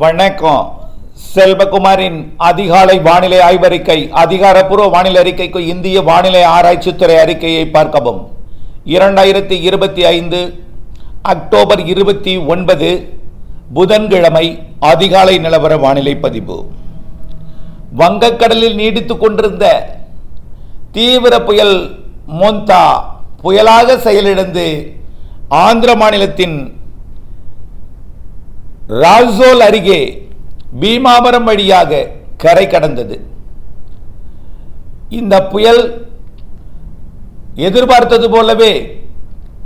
வணக்கம். செல்வகுமாரின் அதிகாலை வானிலை ஆய்வறிக்கை. அதிகாரப்பூர்வ வானிலை அறிக்கைக்கு இந்திய வானிலை ஆராய்ச்சித்துறை அறிக்கையை பார்க்கவும். 2025 அக்டோபர் 29 புதன்கிழமை அதிகாலை நிலவர வானிலை பதிவு. வங்கக்கடலில் நீடித்துக் கொண்டிருந்த தீவிர புயல் மோந்தா புயலாக செயலிழந்து ஆந்திர மாநிலத்தின் ராஜோல் அருகே பீமாபரம் வழியாக கரை கடந்தது. இந்த புயல் எதிர்பார்த்தது போலவே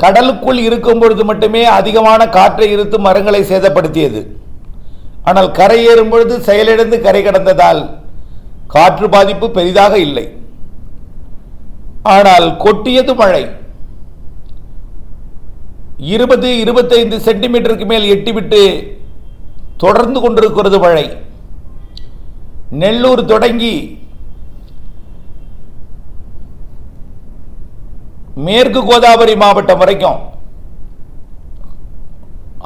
கடலுக்குள் இருக்கும் பொழுது மட்டுமே அதிகமான காற்றை இழுத்து மரங்களை சேதப்படுத்தியது. ஆனால் கரையேறும் பொழுது செயலிழந்து கரை கடந்ததால் காற்று பாதிப்பு பெரிதாக இல்லை. ஆனால் கொட்டியது மழை. 20-25 சென்டிமீட்டருக்கு மேல் எட்டிவிட்டு தொடர்ந்து கொண்டிருக்கிறது மழை. நெல்லூர் தொடங்கி மேற்கு கோதாவரி மாவட்டம் வரைக்கும்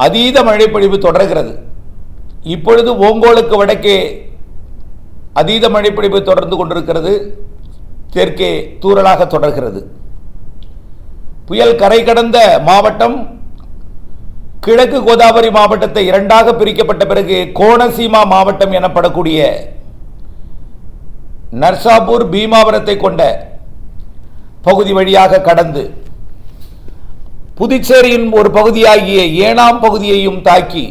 அதீத மழைப்பொழிவு தொடர்கிறது. இப்பொழுது ஓங்கோலுக்கு வடக்கே அதீத மழைப்பொழிவு தொடர்ந்து கொண்டிருக்கிறது. தெற்கே தூறலாக தொடர்கிறது. புயல் கரை கடந்த மாவட்டம் கிழக்கு கோதாவரி மாவட்டத்தை இரண்டாக பிரிக்கப்பட்ட பிறகு கோனசீமா மாவட்டம் எனப்படக்கூடிய நர்சாபூர் பீமாவரத்தை கொண்ட பகுதி வழியாக கடந்து புதுச்சேரியின் ஒரு பகுதியாகிய ஏனாம் பகுதியையும் தாக்கி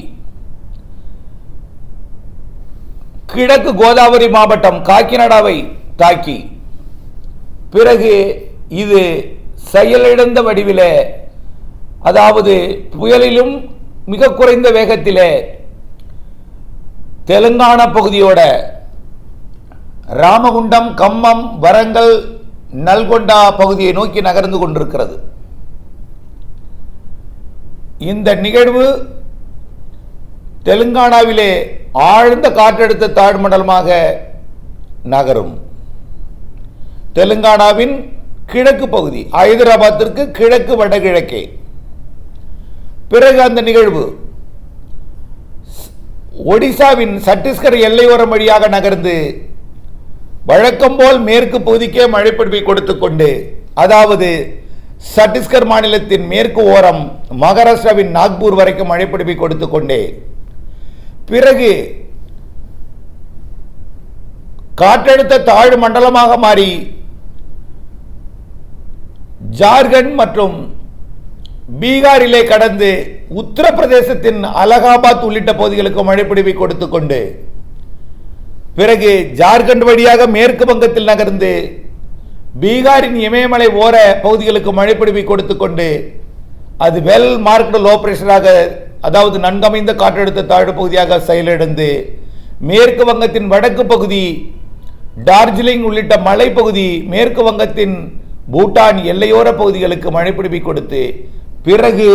கிழக்கு கோதாவரி மாவட்டம் காக்கிநாடாவை தாக்கி பிறகு இது செயலிழந்த வடிவிலே, அதாவது புயலிலும் மிக குறைந்த வேகத்திலே தெலுங்கானா பகுதியோட ராமகுண்டம், கம்மம், வரங்கல், நல்கொண்டா பகுதியை நோக்கி நகர்ந்து கொண்டிருக்கிறது. இந்த நிகழ்வு தெலுங்கானாவிலே ஆழ்ந்த காற்றழுத்த தாழ்மண்டலமாக நகரும். தெலுங்கானாவின் கிழக்கு பகுதி ஹைதராபாத்திற்கு கிழக்கு வடகிழக்கே. பிறகு அந்த நிகழ்வு ஒடிசாவின் சத்தீஸ்கர் எல்லையோரம் வழியாக நகர்ந்து வழக்கம் போல் மேற்கு பகுதிக்கே மழைப்பொழிவை கொடுத்துக் கொண்டு, அதாவது சத்தீஸ்கர் மாநிலத்தின் மேற்கு ஓரம் மகாராஷ்டிராவின் நாக்பூர் வரைக்கும் மழைப்பொழிவை கொடுத்துக் கொண்டே பிறகு காற்றழுத்த தாழ்வு மண்டலமாக மாறி ஜார்க்கண்ட் மற்றும் பீகாரிலே கடந்து உத்தரப்பிரதேசத்தின் அலகாபாத் உள்ளிட்ட பகுதிகளுக்கு மழைப்பொழிவை கொடுத்துக் கொண்டு பிறகு ஜார்க்கண்ட் வழியாக மேற்கு வங்கத்தில் நகர்ந்து பீகாரின் இமயமலை ஓர பகுதிகளுக்கு மழைப்பொழிவை கொடுத்துக் கொண்டு அது வெல் மார்க்டு லோ பிரஷராக, அதாவது நன்கமைந்த காற்றழுத்த தாழ்வு பகுதியாக செயலிழந்து மேற்கு வங்கத்தின் வடக்கு பகுதி டார்ஜிலிங் உள்ளிட்ட மலைப்பகுதி, மேற்கு வங்கத்தின் பூட்டான் எல்லையோர பகுதிகளுக்கு மழைப்பொழிவை கொடுத்து பிறகு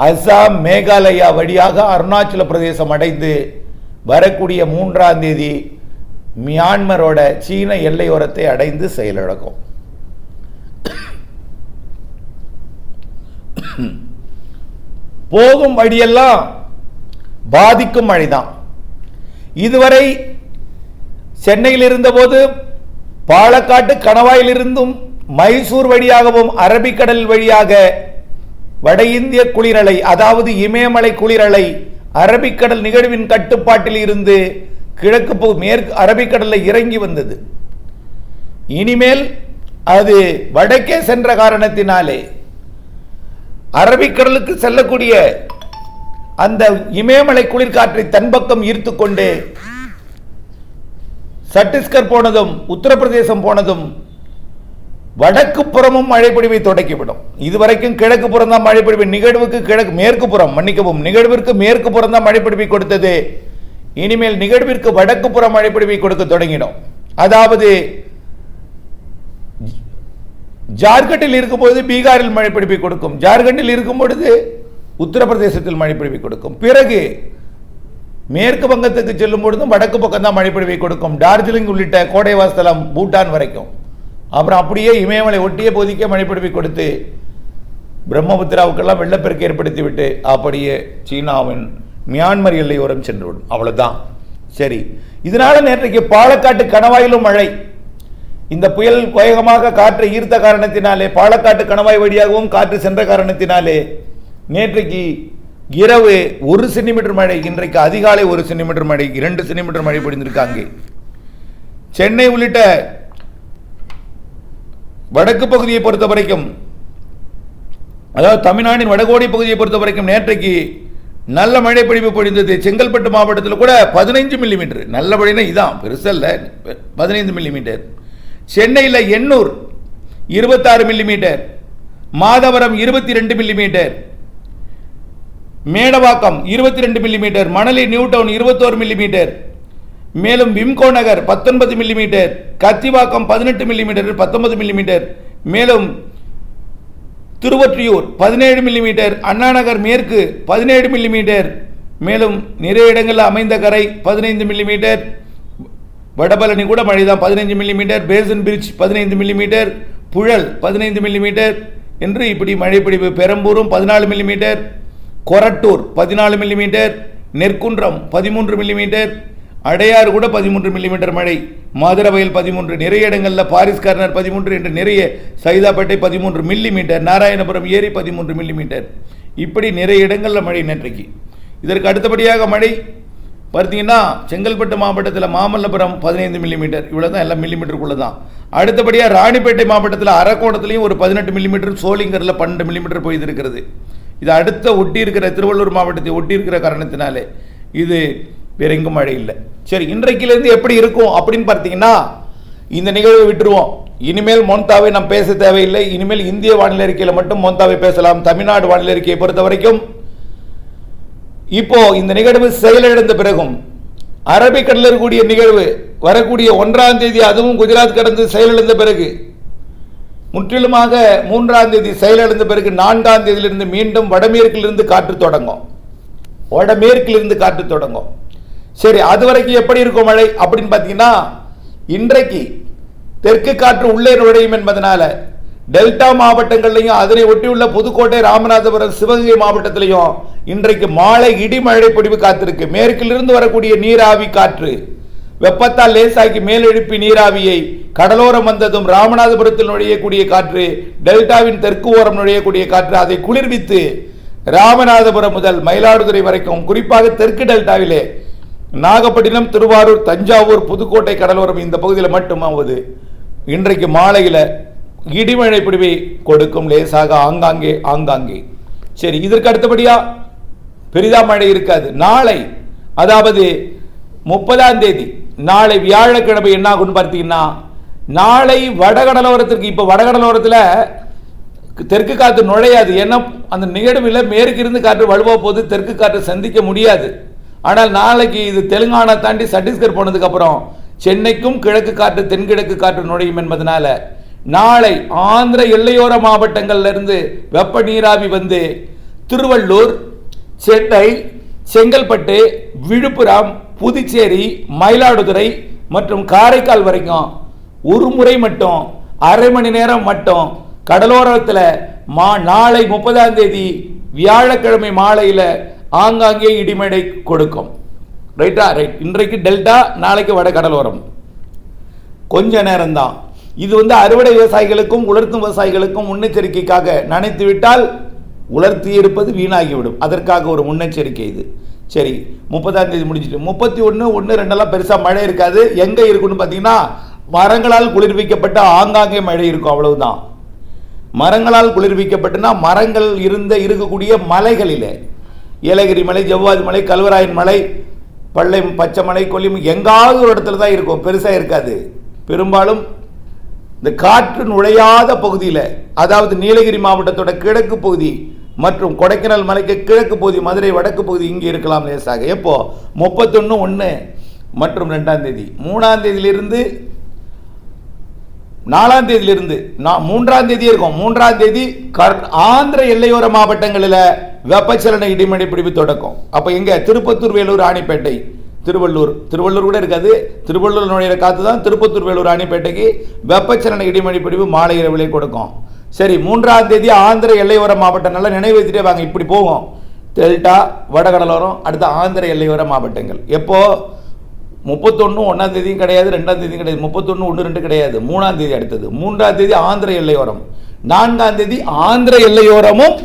அசாம், மேகாலயா வழியாக அருணாச்சல பிரதேசம் அடைந்து வரக்கூடிய 3ஆம் தேதி மியான்மரோட சீன எல்லையோரத்தை அடைந்து செயலிழக்கும். போகும் வழியெல்லாம் பாதிக்கும் மழைதான். இதுவரை சென்னையில் இருந்தபோது பாலக்காட்டு கணவாயிலிருந்தும் மைசூர் வழியாகவும் அரபிக்கடல் வழியாக வட இந்திய குளிரலை, அதாவது இமயமலை குளிரலை அரபிக்கடல் நிகழ்வின் கட்டுப்பாட்டில் இருந்து கிழக்கு மேற்கு அரபிக்கடலில் இறங்கி வந்தது. இனிமேல் அது வடக்கே சென்ற காரணத்தினாலே அரபிக்கடலுக்கு செல்லக்கூடிய அந்த இமயமலை குளிர்காற்றை தன்பக்கம் ஈர்த்து கொண்டு சத்தீஸ்கர் போனதும் உத்தரப்பிரதேசம் போனதும் வடக்கு புறமும் மழைப்பொழிவை தொடக்கிவிடும். இதுவரைக்கும் கிழக்கு புறம் தான் மழைப்பொழிவு, நிகழ்வுக்கு கிழக்கு மேற்கு புறம், மன்னிக்கவும், நிகழ்விற்கு மேற்கு புறம் தான் மழைப்பொழிவை கொடுத்தது. இனிமேல் நிகழ்விற்கு வடக்கு புறம் மழைப்பொழிவை கொடுக்க தொடங்கிடும். அதாவது ஜார்க்கண்டில் இருக்கும் பொழுது பீகாரில் மழைப்பொழிவை கொடுக்கும், ஜார்க்கண்டில் இருக்கும் பொழுது உத்தரப்பிரதேசத்தில் மழைப்பொழிவை கொடுக்கும். பிறகு மேற்கு வங்கத்துக்கு செல்லும் பொழுதும் வடக்கு பக்கம் தான் மழைப்பொழிவை கொடுக்கும், டார்ஜிலிங் உள்ளிட்ட கோடைவாஸ்தலம் பூட்டான் வரைக்கும். அப்புறம் அப்படியே இமயமலை ஒட்டிய பகுதிக்கே மழைப்பொழிவை கொடுத்து பிரம்மபுத்திராவுக்கெல்லாம் வெள்ளப்பெருக்கு ஏற்படுத்திவிட்டு அப்படியே சீனாவின் மியான்மர் எல்லையோரம் சென்றுவிடும். அவ்வளவுதான். சரி, இதனால நேற்றைக்கு பாலக்காட்டு கணவாயிலும் மழை. இந்த புயல் வேகமாக காற்றை ஈர்த்த காரணத்தினாலே, பாலக்காட்டு கணவாய் வழியாகவும் காற்று சென்ற காரணத்தினாலே நேற்றைக்கு இரவு 1 சென்டிமீட்டர் மழை, இன்றைக்கு அதிகாலை 1 சென்டிமீட்டர் மழை, 2 சென்டிமீட்டர் மழை பொழிந்திருக்காங்க. சென்னை உள்ளிட்ட வடக்கு பகுதியை பொறுத்த வரைக்கும், அதாவது தமிழ்நாட்டின் வடகோடி பகுதியை பொறுத்த வரைக்கும் நேற்றைக்கு நல்ல மழை பொழிவு பொழிந்தது. செங்கல்பட்டு மாவட்டத்தில் கூட 15 மில்லிமீட்டர். நல்ல மழைனா இதான், பெருசல்ல, 15 மில்லிமீட்டர். சென்னையில் Ennore 26 millimetre, Madhavaram 22 millimetre, Medavakkam 22 millimetre, Manali new town 21 millimetre, மேலும் Wimco Nagar 19 millimetre, Kathivakkam 18 millimetre 19 millimetre, மேலும் திருவொற்றியூர் 17 மில்லிமீட்டர், அண்ணாநகர் மேற்கு 17 மில்லிமீட்டர், மேலும் நிறைய இடங்களில் அமைந்த கரை 15 மில்லிமீட்டர், வடபழனி கூட மழை தான் 15 millimetre, Basin Bridge 15 millimetre, Puzhal 15 millimetre என்று இப்படி மழை பொழிவு. பெரம்பூரும் 14 millimetre, Korattur 14 millimetre, Nerkundram 13 millimetre, Adyar கூட 13 மில்லிமீட்டர் மழை, மதுரவயல் 13, நிறைய இடங்களில் பாரிஸ் கார்னர் 13 என்று நிறைய, சைதாப்பேட்டை 13 மில்லிமீட்டர், நாராயணபுரம் ஏரி 13 மில்லிமீட்டர், இப்படி நிறைய இடங்களில் மழை நேற்றைக்கு. இதற்கு அடுத்தபடியாக மழை பார்த்தீங்கன்னா செங்கல்பட்டு மாவட்டத்தில் மாமல்லபுரம் 15 மில்லிமீட்டர், இவ்வளோ தான், எல்லாம் மில்லிமீட்டருக்குள்ளே தான். அடுத்தபடியாக ராணிப்பேட்டை மாவட்டத்தில் அரக்கோணத்துலேயும் ஒரு 18 மில்லிமீட்டர், சோளிங்கரில் 12 மில்லிமீட்டர் போயிருக்கிறது. இது அடுத்த ஒட்டி இருக்கிற திருவள்ளூர் மாவட்டத்தை ஒட்டி இருக்கிற காரணத்தினாலே இது வேற எங்கும் மழை இல்லை. சரி, இன்றைக்கிலிருந்து எப்படி இருக்கும் அப்படின்னு பார்த்தீங்கன்னா, இந்த நிகழ்வை விட்டுருவோம். இனிமேல் மோந்தாவை நாம் பேச தேவையில்லை. இனிமேல் இந்திய வானிலை அறிக்கையில் மட்டும் மோந்தாவை பேசலாம். தமிழ்நாடு வானிலை அறிக்கையை பொறுத்த வரைக்கும் இப்போ இந்த நிகழ்வு செயலிழந்த பிறகும், அரபிக்கடலில் இருக்கக்கூடிய நிகழ்வு வரக்கூடிய 1ஆம் தேதி, அதுவும் குஜராத் கடந்து செயலிழந்த பிறகு, முற்றிலுமாக 3ஆம் தேதி செயலிழந்த பிறகு 4ஆம் தேதியிலிருந்து மீண்டும் வடமேற்கிலிருந்து காற்று தொடங்கும். சரி, அது வரைக்கும் எப்படி இருக்கும் மழை அப்படின்னு பார்த்தீங்கன்னா, இன்றைக்கு தெற்கு காற்று உள்ளே நுழையும் என்பதனால டெல்டா மாவட்டங்கள்லையும் அதனை ஒட்டியுள்ள புதுக்கோட்டை, ராமநாதபுரம், சிவகங்கை மாவட்டத்திலையும் இன்றைக்கு மாலை இடிமழை பொழிவு காத்திருக்கு. மேற்கிலிருந்து வரக்கூடிய நீராவி காற்று வெப்பத்தால் லேசாக்கி மேலெழுப்பி நீராவியை கடலோரம் வந்ததும் ராமநாதபுரத்தில் நுழையக்கூடிய காற்று, டெல்டாவின் தெற்கு ஓரம் நுழையக்கூடிய காற்று, அதை குளிர்வித்து ராமநாதபுரம் முதல் மயிலாடுதுறை வரைக்கும், குறிப்பாக தெற்கு டெல்டாவிலே நாகப்பட்டினம், திருவாரூர், தஞ்சாவூர், புதுக்கோட்டை கடலோரம் இந்த பகுதியில் மட்டுமாவது இன்றைக்கு மாலையில் இடிமழை பொழிவை கொடுக்கும், லேசாக ஆங்காங்கே. சரி, இதற்கு அடுத்தபடியா பெரிதா மழை இருக்காது. நாளை, அதாவது 30ஆம் தேதி, நாளை வியாழக்கிழமை என்ன ஆகும்னு பார்த்தீங்கன்னா, நாளை வடகடலோரத்திற்கு, இப்போ வடகடலோரத்தில் தெற்கு காற்று நுழையாது. ஏன்னா அந்த நிகழ்வில் மேற்கிருந்து காற்று வலுவா போது தெற்கு காற்று சந்திக்க முடியாது. ஆனால் நாளைக்கு இது தெலுங்கானா தாண்டி சத்தீஸ்கர் போனதுக்கு அப்புறம் சென்னைக்கும் கிழக்கு காற்று, தென்கிழக்கு காற்று நுழையும் என்பதனால நாளை ஆந்திர எல்லையோர மாவட்டங்கள்ல இருந்து வெப்ப நீராவி வந்து திருவள்ளூர், சென்னை, செங்கல்பட்டு, விழுப்புரம், புதுச்சேரி, மயிலாடுதுறை மற்றும் காரைக்கால் வரைக்கும் ஒரு முறை மட்டும், அரை மணி நேரம் மட்டும் கடலோரத்தில் நாளை 30ஆம் தேதி வியாழக்கிழமை மாலையில் ஆங்காங்கே இடிமழை கொடுக்கும். ரைட்டா? ரைட். இன்றைக்கு டெல்டா, நாளைக்கு வட கடலோரம். கொஞ்ச நேரம் தான் இது. அறுவடை விவசாயிகளுக்கும் உலர்த்தும் விவசாயிகளுக்கும் முன்னெச்சரிக்கைக்காக நனைத்து விட்டால் உலர்த்தி இருப்பது வீணாகிவிடும். அதற்காக ஒரு முன்னெச்சரிக்கை இது. சரி, 30ஆம் தேதி முடிஞ்சிட்டு 31, 1, 2 பெருசாக மழை இருக்காது. எங்கே இருக்குன்னு பார்த்தீங்கன்னா, மரங்களால் குளிர்விக்கப்பட்ட ஆங்காங்கே மழை இருக்கும், அவ்வளவுதான். மரங்களால் குளிர்விக்கப்பட்டுனா மரங்கள் இருக்கக்கூடிய மலைகளிலே, ஏலகிரி மலை, ஜவ்வாது மலை, கல்வராயன் மலை, பள்ளம், பச்சை மலை, கொல்லிமலை, எங்காவது ஒரு இடத்துல தான் இருக்கும், பெருசாக இருக்காது. பெரும்பாலும் இந்த காற்று நுழையாத பகுதியில், அதாவது நீலகிரி மாவட்டத்தோட கிழக்கு பகுதி மற்றும் கொடைக்கானல் மலைக்கு கிழக்கு பகுதி, மதுரை வடக்கு பகுதி, இங்கே இருக்கலாம் லேசாக. எப்போ? 31, 1 மற்றும் 2ஆம் தேதி. 3ஆம் தேதியிலிருந்து 4ஆம் தேதியிலிருந்து 3ஆம் தேதி இருக்கும். 3ஆம் தேதி ஆந்திர எல்லையோர மாவட்டங்களில் வெப்பச்சலன இடிமழை பிடிப்பு தொடக்கம். அப்போ எங்க? திருப்பத்தூர், வேலூர், ராணிப்பேட்டை, திருவள்ளூர் கூட இருக்காது. திருவள்ளூர் நுழையிற காற்று தான் திருப்பத்தூர், வேலூர், ராணிப்பேட்டைக்கு வெப்பச்சலன இடிமழை பிடிப்பு மாலை இரவிலே கொடுக்கும். சரி, 3ஆம் தேதி ஆந்திர எல்லையோர மாவட்டம், நல்லா நினைவு வைத்துட்டே வாங்க, இப்படி போகும். டெல்டா, வடகடலோரம், அடுத்த ஆந்திர எல்லையோர மாவட்டங்கள். எப்போ 31 1ஆம் தேதியும் கிடையாது, 2ஆம் தேதியும் கிடையாது, 31 1 2 கிடையாது, 3ஆம் தேதி அடுத்தது. 3ஆம் தேதி ஆந்திர எல்லையோரம், 4ஆம் தேதி ஆந்திர எல்லையோரமும்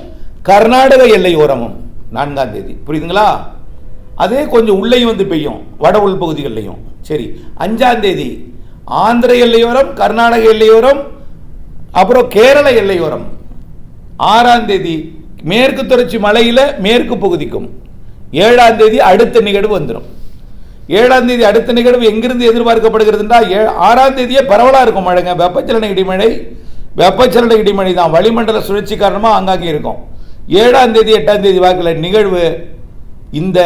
கர்நாடக எல்லையோரமும் 4ஆம் தேதி. புரியுதுங்களா? அதே கொஞ்சம் உள்ளேயும் வந்து பெய்யும், வட உள் பகுதிகளிலையும். சரி, 5ஆம் தேதி ஆந்திர எல்லையோரம், கர்நாடக எல்லையோரம், அப்புறம் கேரள எல்லையோரம். 6ஆம் தேதி மேற்கு தொடர்ச்சி மலையில் மேற்கு பகுதிக்கும். 7ஆம் தேதி அடுத்த நிகழ்வு வந்துடும். 7ஆம் தேதி அடுத்த நிகழ்வு எங்கிருந்து எதிர்பார்க்கப்படுகிறதுனா 6ஆம் தேதியே பரவலாக இருக்கும் மழைங்க. வெப்பச்சலன இடிமழை, வெப்பச்சலன இடிமழை தான் வளிமண்டல சுழற்சி காரணமாக ஆங்காங்கே இருக்கும். 7ஆம் தேதி 8ஆம் தேதி வாக்கில் நிகழ்வு. இந்த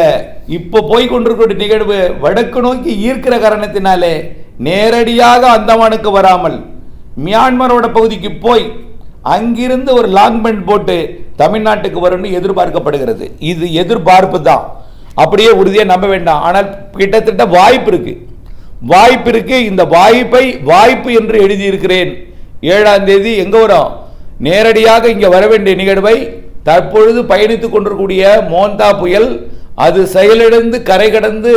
இப்போ போய்கொண்டிருக்கிற நிகழ்வு வடக்கு நோக்கி ஈர்க்கிற காரணத்தினாலே நேரடியாக அந்தமானுக்கு வராமல் மியான்மரோட பகுதிக்கு போய் அங்கிருந்து ஒரு லாங் பெண்ட் போட்டு தமிழ்நாட்டுக்கு வரும்னு எதிர்பார்க்கப்படுகிறது. இது எதிர்பார்ப்பு தான், அப்படியே உறுதியாக நம்ப வேண்டாம். ஆனால் கிட்டத்தட்ட வாய்ப்பு இருக்கு. இந்த வாய்ப்பை வாய்ப்பு என்று எழுதியிருக்கிறேன். 7ஆம் தேதி எங்க வரும்? நேரடியாக இங்கே வர வேண்டிய நிகழ்வை தற்பொழுது பயணித்துக் கொண்டிருக்கூடிய மோந்தா புயல் அது செயலிழந்து கரை கடந்து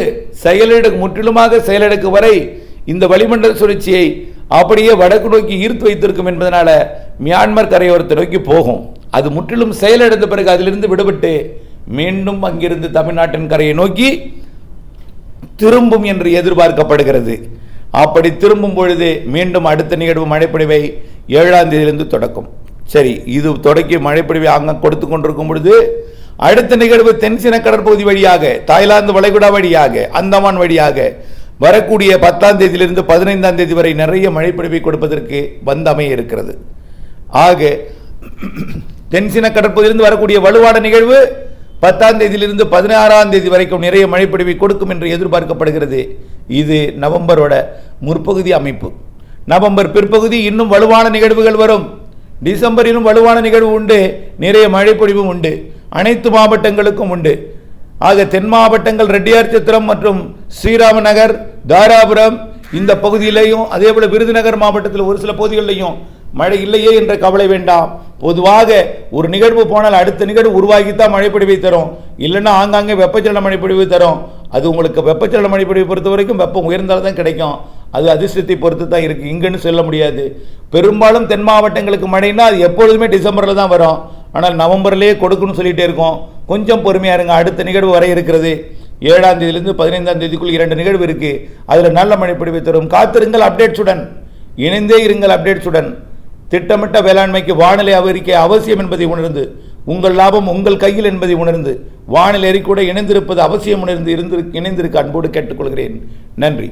முற்றிலுமாக செயலிழக்கு வரை இந்த வளிமண்டல சுழற்சியை அப்படியே வடக்கு நோக்கி ஈர்த்து வைத்திருக்கும் என்பதனால மியான்மர் கரையோரத்தை நோக்கி போகும். அது முற்றிலும் செயலிழந்த பிறகு அதிலிருந்து விடுபட்டு மீண்டும் அங்கிருந்து தமிழ்நாட்டின் கரையை நோக்கி திரும்பும் என்று எதிர்பார்க்கப்படுகிறது. அப்படி திரும்பும் பொழுது மீண்டும் அடுத்த நிகழ்வு மழைப்பொழிவை 7ஆம் தேதியிலிருந்து தொடக்கும். சரி, இது தொடக்கி மழைப்பொழிவை அங்கே கொடுத்து கொண்டிருக்கும் பொழுது அடுத்த நிகழ்வு தென்சீன கடற்பகுதி வழியாக, தாய்லாந்து வளைகுடா வழியாக, அந்தமான் வழியாக வரக்கூடிய 10ஆம் தேதியிலிருந்து 15ஆம் தேதி வரை நிறைய மழைப்பொழிவை கொடுப்பதற்கு அமைய இருக்கிறது. ஆக தென்சீன கடற்பகுதியிலிருந்து வரக்கூடிய வலுவான நிகழ்வு 10ஆம் தேதியிலிருந்து 16ஆம் தேதி வரைக்கும் நிறைய மழைப்பொழிவை கொடுக்கும் என்று எதிர்பார்க்கப்படுகிறது. இது நவம்பரோட முற்பகுதி அமைப்பு. நவம்பர் பிற்பகுதி இன்னும் வலுவான நிகழ்வுகள் வரும். டிசம்பரிலும் வலுவான நிகழ்வு உண்டு, நிறைய மழைப்பொழிவும் உண்டு, அனைத்து மாவட்டங்களுக்கும் உண்டு. ஆக தென் மாவட்டங்கள் ரெட்டியார்சத்திரம் மற்றும் ஸ்ரீராமநகர், தாராபுரம் இந்த பகுதியிலையும், அதே போல விருதுநகர் மாவட்டத்தில் ஒரு சில பகுதிகளிலையும் மழை இல்லையே என்ற கவலை வேண்டாம். பொதுவாக ஒரு நிகழ்வு போனால் அடுத்த நிகழ்வு உருவாகித்தான் மழைப்பொழிவை தரும், இல்லைன்னா ஆங்காங்கே வெப்பச்சலன மழைப்பொழிவு தரும். அது உங்களுக்கு வெப்பச்சலன மழைப்பொழிவை பொறுத்த வரைக்கும் வெப்பம் உயர்ந்தால் தான் கிடைக்கும். அது அதிர்ஷ்டத்தை பொறுத்து தான் இருக்குது, இங்கன்னு சொல்ல முடியாது. பெரும்பாலும் தென் மாவட்டங்களுக்கு மழைன்னா அது எப்பொழுதுமே டிசம்பரில் தான் வரும். ஆனால் நவம்பர்லேயே கொடுக்கணும்னு சொல்லிகிட்டே இருக்கோம். கொஞ்சம் பொறுமையாக இருங்க, அடுத்த நிகழ்வு வர இருக்கிறது. 7ஆம் தேதியிலிருந்து 15ஆம் தேதிக்குள் 2 நிகழ்வு இருக்குது, அதில் நல்ல மழைப்பொழிவை தரும். காத்திருங்கள் அப்டேட்ஸுடன், இணைந்தே இருங்கள் அப்டேட்ஸுடன். திட்டமிட்ட வேளாண்மைக்கு வானிலை அறிக்கை அவசியம் என்பதை உணர்ந்து, உங்கள் லாபம் உங்கள் கையில் என்பதை உணர்ந்து, வானிலை அறிக்கையோடு இணைந்திருப்பது அவசியம் இணைந்திருக்க அன்போடு கேட்டுக்கொள்கிறேன். நன்றி.